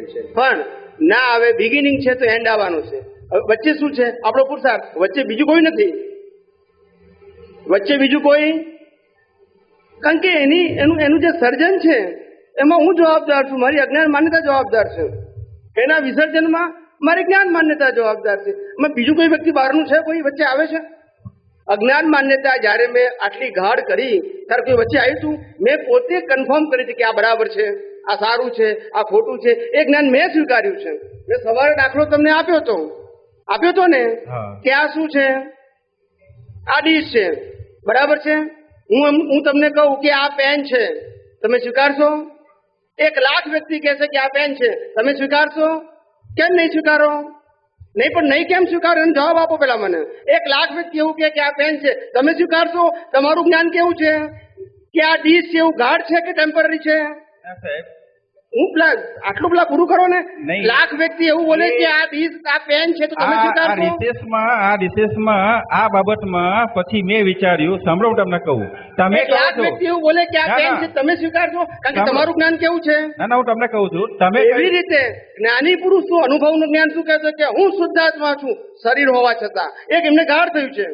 Important છે, પણ ના આવે બિગિનિંગ છે તો એન્ડ આવવાનું છે. હવે વચ્ચે શું છે? આપણો પુરુષાર્થ. વચ્ચે બીજું કોઈ નથી, વચ્ચે બીજું કોઈ, કારણ કે એનું જે સર્જન છે એમાં હું જવાબદાર છું, મારી અજ્ઞાન માન્યતા જવાબદાર છે, એના વિસર્જનમાં મારી જ્ઞાન માન્યતા જવાબદાર છે. બીજું કોઈ વ્યક્તિ બહારનું છે, કોઈ વચ્ચે આવે છે? અજ્ઞાન માન્યતા જયારે મેં આટલી ગાઢ કરી ત્યારે કોઈ વચ્ચે આવ્યું હતું? મેં પોતે કન્ફર્મ કરી હતી કે આ બરાબર છે, આ સારું છે, આ ખોટું છે. એ જ્ઞાન મેં સ્વીકાર્યું છે. મેં સવારે દાખલો તમને આપ્યો હતો ને કે આ શું છે? આ ડીશ છે, બરાબર છે. હું તમને કહું કે આ પેન છે, તમે સ્વીકારશો? 1,00,000 વ્યક્તિ કહેશે કે આ પેન છે, તમે સ્વીકારશો? કેમ નહીં સ્વીકારો? નહીં, પણ નહીં કેમ સ્વીકારો એનો જવાબ આપો પેલા મને. 1,00,000 વ્યક્તિ એવું કે આ પેન છે, તમે સ્વીકારશો? તમારું જ્ઞાન કેવું છે કે આ ડીશ છે એવું ગાઢ છે કે ટેમ્પરરી છે? હું આટલું પૂરું કરો ને. 1,00,000 વ્યક્તિ એવું બોલે કે આ ડીશ આ પેન છે તો તમે સ્વીકારશો? આ રિસેસમાં આ બાબતમાં પછી મેં વિચાર્યું, સાંભળો તમને કહું, તમે 1,00,000 વ્યક્તિ એવું બોલે કે આ પેન છે, તમે સ્વીકારશો? કારણ કે તમારું જ્ઞાન કેવું છે? ના હું તમને કહું છું, તમે એવી રીતે જ્ઞાની પુરુષ શું અનુભવનું જ્ઞાન શું કહે છે કે હું શુદ્ધાત્મા છું શરીર હોવા છતાં. એક એમને ગાઢ થયું છે.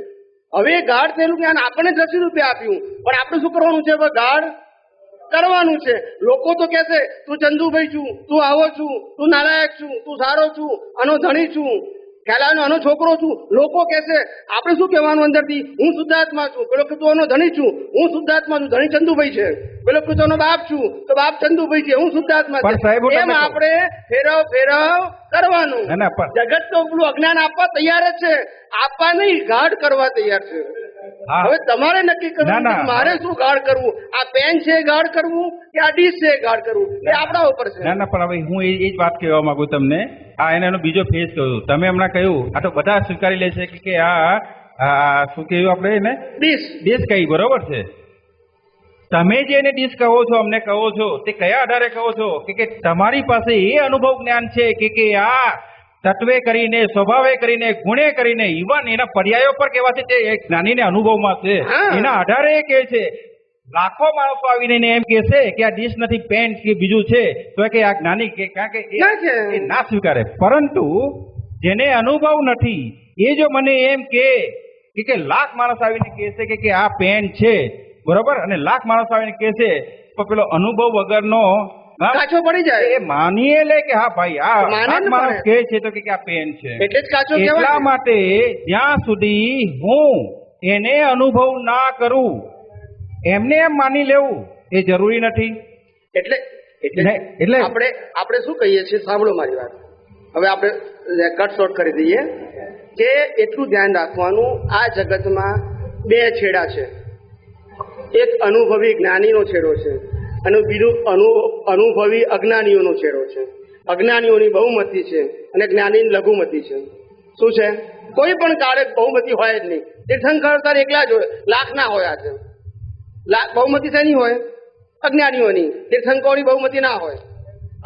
હવે એ ગાઢ થયેલું જ્ઞાન આપણને દ્રષ્ટિ રૂપે આપ્યું, પણ આપણે શું કરવાનું છે? હવે ગાઢ કરવાનું છે. લોકો તો કહેશે તું ચંદુભાઈ છું, તું આવો છું, તું નાલાયક છું, તું સારો છું, આનો ધણી છું, ખેલાનો આનો છોકરો છું. લોકો કહેશે. આપણે શું કહેવાનું અંદરથી? હું શુદ્ધાત્મા છું. પેલો કે તું આનો ધણી છું, હું શુદ્ધાત્મા છું, ધણી ચંદુભાઈ છે. પેલો કે તું બાપ છું, તો બાપ ચંદુભાઈ છે, હું શુદ્ધાત્મા છું. એમ આપણે ફેરવ કરવાનું. જગત તો પેલું અજ્ઞાન આપવા તૈયાર જ છે, આપવા નહીં, ગાઢ કરવા તૈયાર છે. હવે તમારે નક્કી કરવું મારે શું ગાઢ કરવું. આ પેન છે ગાઢ કરવું કે આ ડીશ છે ગાઢ કરવું, એ આપણા ઉપર છે. ના પણ હવે હું એ જ વાત કહેવા માંગુ તમને. એનો બીજો ફેસ કહ્યું તમે હમણાં કહ્યું, આ તો બધા સ્વીકારી લે છે કે આ શું કહ્યું આપણે એને ડીશ કહી, બરોબર છે. તમે જે એને ડીશ કહો છો, અમને કહો છો, તે કયા આધારે કહો છો? કે તમારી પાસે એ અનુભવ જ્ઞાન છે કે આ તત્વે કરીને, સ્વભાવે કરીને, ગુણે કરીને, ઇવન એના પર્યાયો પર કેવા છે તે જ્ઞાનીને અનુભવમાં છે, એના આધારે એ કહે છે. લાખો માણસો આવીને એમ કે છે કે આ ડીશ નથી, પેન કે બીજું છે, તો કે આ જ્ઞાની કારણ કે એ ના સ્વીકારે. પરંતુ જેને અનુભવ નથી એ જો મને એમ કે લાખ માણસ આવીને કહે છે કે આ પેન છે, બરોબર, અને લાખ માણસ આવીને કહે છે, તો પેલો અનુભવ વગરનો કાચો પડી જાય. એ માનીએ લે કે હા ભાઈ આ માણસ કહે છે તો કે આ પેન છે, એટલે જ કાચો. એટલા માટે જ્યાં સુધી હું એને અનુભવ ના કરું એમને એમ માની લેવું એ જરૂરી નથી. એટલે આપણે શું કહીએ છીએ? સાંભળો મારી વાત. હવે આપણે કટ શોર્ટ કરી દઈએ કે એટલું ધ્યાન રાખવાનું, આ જગતમાં 2 છેડા છે. એક અનુભવી જ્ઞાનીનો છેડો છે અને બીજું અનુભવી અજ્ઞાનીઓનો છેડો છે. અજ્ઞાનીઓની બહુમતી છે અને જ્ઞાનીની લઘુમતી છે. શું છે? કોઈ પણ કાળે બહુમતી હોય જ નહીં. તીર્થંકર એકલા જ હોય, લાખ ના હોય. છે બહુમતી શેની હોય? અજ્ઞાનીઓની. તીર્થંકરોની બહુમતી ના હોય,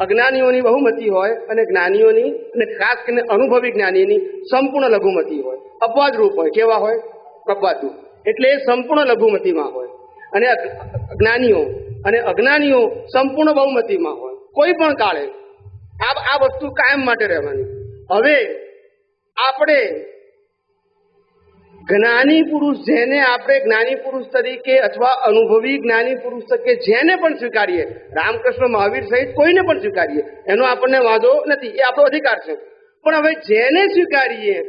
અજ્ઞાનીઓની બહુમતી હોય અને જ્ઞાનીઓની અને ખાસ કરીને અનુભવી જ્ઞાનીની સંપૂર્ણ લઘુમતી હોય. અપવાદ રૂપ હોય. કેવા હોય? અપવાદરૂપ. એટલે એ સંપૂર્ણ લઘુમતીમાં હોય અને જ્ઞાનીઓ અને અજ્ઞાનીઓ સંપૂર્ણ બહુમતીમાં હોય. કોઈ પણ કાળે આ વસ્તુ કાયમ માટે રહેવાની. હવે આપણે જ્ઞાની પુરુષ, જેને આપણે જ્ઞાની પુરુષ તરીકે અથવા અનુભવી જ્ઞાની પુરુષ તરીકે જેને પણ સ્વીકારીએ, રામકૃષ્ણ મહાવીર સહિત કોઈને પણ સ્વીકારીએ, એનો આપણને વાંધો નથી, એ આપણો અધિકાર છે. પણ હવે જેને સ્વીકારીએ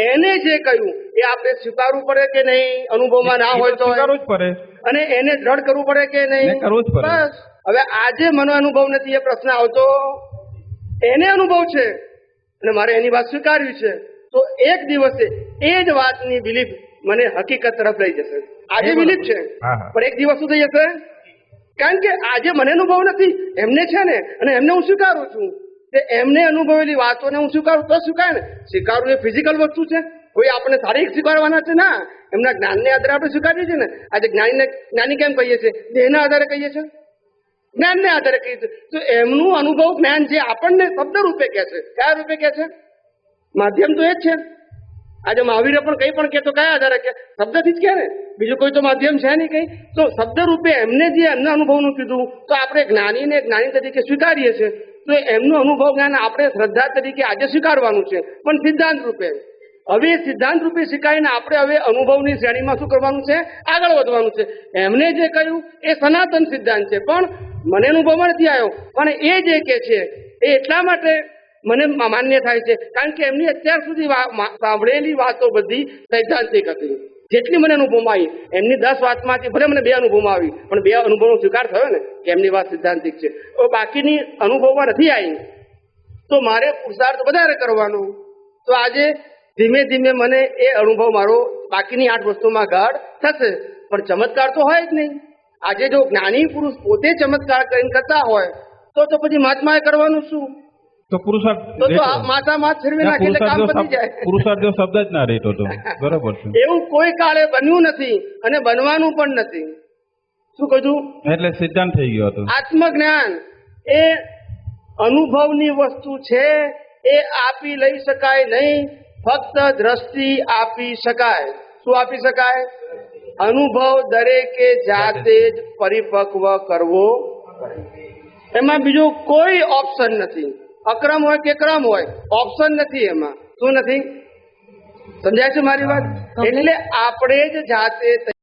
એને જે કહ્યું એ આપણે સ્વીકારવું પડે કે નહીં? અનુભવમાં ના હોય તો કરવું જ પડે, અને એને દ્રઢ કરવું પડે કે નહીં? કરવું જ પડે. બસ. હવે આજે મને અનુભવ નથી એ પ્રશ્ન આવતો, એને અનુભવ છે અને મારે એની વાત સ્વીકારવી છે, તો એક દિવસે એ જ વાતની બિલીફ મને હકીકત તરફ લઈ જશે. આજે બિલીફ છે પણ એક દિવસ શું થઈ જશે? કારણ કે આજે મને અનુભવ નથી, એમને છે ને, અને એમને હું સ્વીકારું છું. એમને અનુભવેલી વાતોને હું સ્વીકારું તો સ્વીકારે ને. સ્વીકારવું એ ફિઝિકલ વસ્તુ છે, કોઈ આપણે શારીરિક સ્વીકારવાના છે ના. એમના જ્ઞાનને આધારે આપણે સ્વીકારીએ છીએ ને. આજે જ્ઞાની કેમ કહીએ છીએ? દેહના આધારે કહીએ છીએ, જ્ઞાનને આધારે કહીએ છીએ. તો એમનું અનુભવ જ્ઞાન જે આપણને શબ્દ રૂપે કહે છે, કયા રૂપે કહે છે? માધ્યમ તો એ જ છે. આજે મહાવીરે પણ કંઈ પણ કહેતો કયા આધારે કે? શબ્દથી જ કહે ને, બીજું કોઈ તો માધ્યમ છે નહીં કંઈ. તો શબ્દ રૂપે એમને જે એમના અનુભવનું કીધું તો આપણે જ્ઞાનીને જ્ઞાની તરીકે સ્વીકારીએ છીએ. તો એમનું અનુભવ જ્ઞાન આપણે શ્રદ્ધા તરીકે આજે સ્વીકારવાનું છે, પણ સિદ્ધાંત રૂપે. હવે સિદ્ધાંત રૂપે સ્વીકારીને આપણે હવે અનુભવની શ્રેણીમાં શું કરવાનું છે? આગળ વધવાનું છે. એમને જે કહ્યું એ સનાતન સિદ્ધાંત છે, પણ મને અનુભવમાં નથી આવ્યો. પણ એ જે કે છે એ એટલા માટે મને માન્ય થાય છે કારણ કે એમની અત્યાર સુધી સાંભળેલી વાતો બધી સૈદ્ધાંતિક હતી. જેટલી મને અનુભવમાં આવી એમની 10 વાતમાંથી ભલે મને 2 અનુભવમાં આવી, પણ 2 અનુભવનો સ્વીકાર થયો ને કે એમની વાત સિદ્ધાંતિક છે. બાકીની અનુભવમાં નથી આવી તો મારે પુરુષાર્થ વધારે કરવાનો. તો આજે ધીમે ધીમે મને એ અનુભવ મારો બાકીની 8 વસ્તુમાં ગાઢ થશે. પણ ચમત્કાર તો હોય જ નહીં. આજે જો જ્ઞાની પુરુષ પોતે ચમત્કાર કરીને કરતા હોય તો પછી મહાત્માએ કરવાનું શું? તો પુરુષાર્થ તો માથા માથ ફેરવી નાખે એટલે કામ પતી જાય. પુરુષાર્થ જેવો શબ્દ જ ના રહેતો તો બરોબર છે. એવું કોઈ કાળે બન્યું નથી અને બનવાનું પણ નથી. શું કહ્યું? એટલે સિદ્ધાંત થઈ ગયો હતો. આત્મજ્ઞાન એ અનુભવની વસ્તુ છે, એ આપી લઈ શકાય નહીં. ફક્ત દ્રષ્ટિ આપી શકાય. શું આપી શકાય? અનુભવ દરેકે જાતે જ પરિપક્વ કરવો, એમાં બીજું કોઈ ઓપ્શન નથી. અક્રમ હોય કે ક્રમ હોય, ઓપ્શન નથી એમાં. શું નથી? સમજાય છે મારી વાત? એટલે આપણે જ જાતે